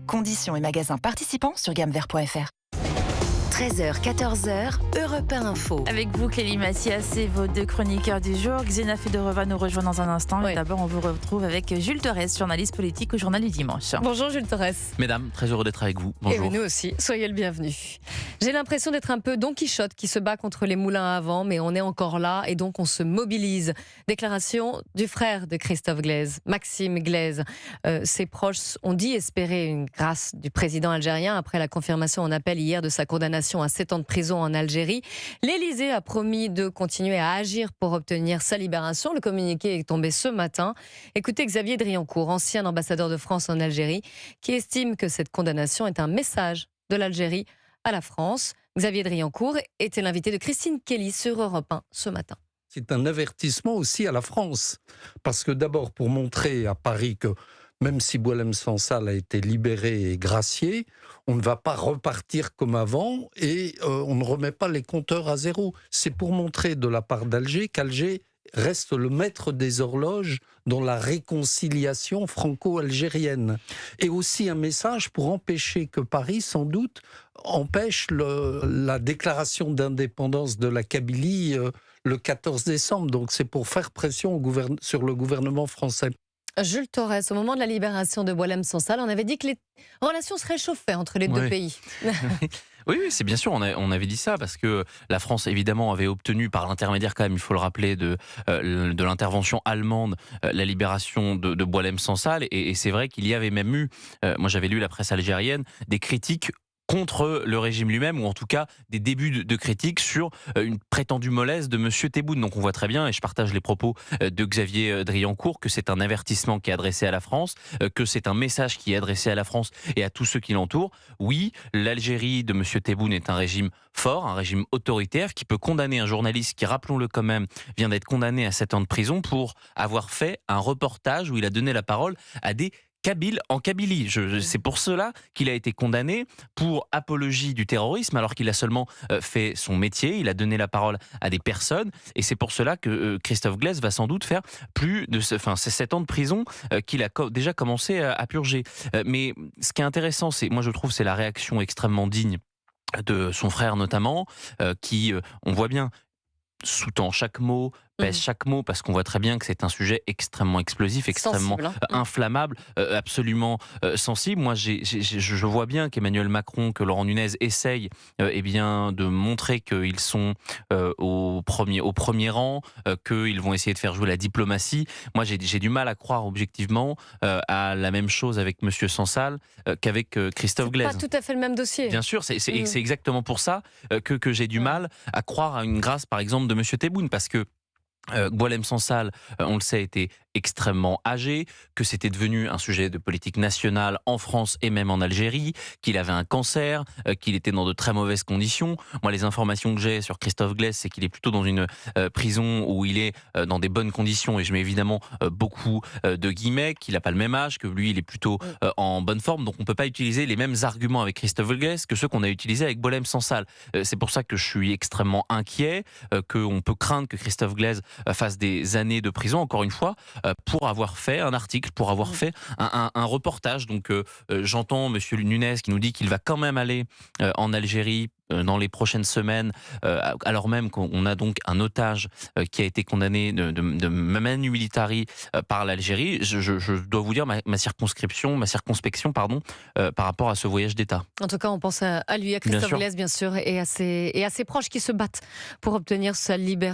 Conditions et magasins participants sur gamevert.fr. 13h, 14h, Europe 1 Info. Avec vous, Clélie Massias et vos deux chroniqueurs du jour. Xena Fedorova nous rejoint dans un instant. Oui. Et d'abord, on vous retrouve avec Jules Torres, journaliste politique au Journal du Dimanche. Bonjour Jules Torres. Mesdames, très heureux d'être avec vous. Bonjour. Et nous aussi, soyez le bienvenu. J'ai l'impression d'être un peu Don Quichotte qui se bat contre les moulins à vent, mais on est encore là et donc on se mobilise. Déclaration du frère de Christophe Glaise, Maxime Glaise. Ses proches ont dit espérer une grâce du président algérien après la confirmation en appel hier de sa condamnation à 7 ans de prison en Algérie. L'Élysée a promis de continuer à agir pour obtenir sa libération. Le communiqué est tombé ce matin. Écoutez Xavier Driancourt, ancien ambassadeur de France en Algérie, qui estime que cette condamnation est un message de l'Algérie à la France. Xavier Driancourt était l'invité de Christine Kelly sur Europe 1 ce matin. C'est un avertissement aussi à la France. Parce que d'abord, pour montrer à Paris que même si Boualem Sansal a été libéré et gracié, on ne va pas repartir comme avant et on ne remet pas les compteurs à zéro. C'est pour montrer de la part d'Alger qu'Alger reste le maître des horloges dans la réconciliation franco-algérienne. Et aussi un message pour empêcher que Paris, sans doute, empêche la déclaration d'indépendance de la Kabylie le 14 décembre. Donc c'est pour faire pression sur le gouvernement français. Jules Torres, au moment de la libération de Boualem Sansal, on avait dit que les relations se réchauffaient entre les deux pays. Oui, c'est bien sûr, on avait dit ça, parce que la France, évidemment, avait obtenu, par l'intermédiaire, quand même, il faut le rappeler, de l'intervention allemande, la libération de Boualem Sansal. Et c'est vrai qu'il y avait même eu, moi j'avais lu la presse algérienne, des critiques contre le régime lui-même, ou en tout cas des débuts de critiques sur une prétendue mollesse de M. Tebboune. Donc on voit très bien, et je partage les propos de Xavier Driancourt, que c'est un avertissement qui est adressé à la France, que c'est un message qui est adressé à la France et à tous ceux qui l'entourent. Oui, l'Algérie de M. Tebboune est un régime fort, un régime autoritaire, qui peut condamner un journaliste qui, rappelons-le quand même, vient d'être condamné à 7 ans de prison pour avoir fait un reportage où il a donné la parole à des Kabyles en Kabylie. C'est pour cela qu'il a été condamné pour apologie du terrorisme, alors qu'il a seulement fait son métier. Il a donné la parole à des personnes, et c'est pour cela que Christophe Glaise va sans doute faire ces 7 ans de prison qu'il a déjà commencé à purger. Mais ce qui est intéressant, moi je trouve, c'est la réaction extrêmement digne de son frère notamment, qui, on voit bien, sous-tend chaque mot, pèse chaque mot, parce qu'on voit très bien que c'est un sujet extrêmement explosif, extrêmement inflammable, absolument sensible. Moi, je vois bien qu'Emmanuel Macron, que Laurent Nunez essayent de montrer qu'ils sont au premier rang, qu'ils vont essayer de faire jouer la diplomatie. Moi, j'ai du mal à croire objectivement à la même chose avec M. Sansal qu'avec Christophe Glaise. C'est pas tout à fait le même dossier. Bien sûr, c'est exactement pour ça que j'ai du mal à croire à une grâce, par exemple, de M. Tebboune, parce que Boualem Sansal, on le sait, était extrêmement âgé, que c'était devenu un sujet de politique nationale en France et même en Algérie, qu'il avait un cancer, qu'il était dans de très mauvaises conditions. Moi, les informations que j'ai sur Christophe Glaise, c'est qu'il est plutôt dans une prison où il est dans des bonnes conditions, et je mets évidemment beaucoup de guillemets, qu'il n'a pas le même âge, que lui, il est plutôt en bonne forme. Donc on ne peut pas utiliser les mêmes arguments avec Christophe Glaise que ceux qu'on a utilisés avec Boualem Sansal. C'est pour ça que je suis extrêmement inquiet, qu'on peut craindre que Christophe Glaise fasse des années de prison, encore une fois, pour avoir fait un article, pour avoir fait un reportage. Donc j'entends M. Nunez qui nous dit qu'il va quand même aller en Algérie dans les prochaines semaines, alors même qu'on a donc un otage qui a été condamné de manu militari par l'Algérie. Je dois vous dire ma circonspection, par rapport à ce voyage d'État. En tout cas, on pense à lui, à Christophe Glaise, bien sûr, et à ses proches qui se battent pour obtenir sa libération.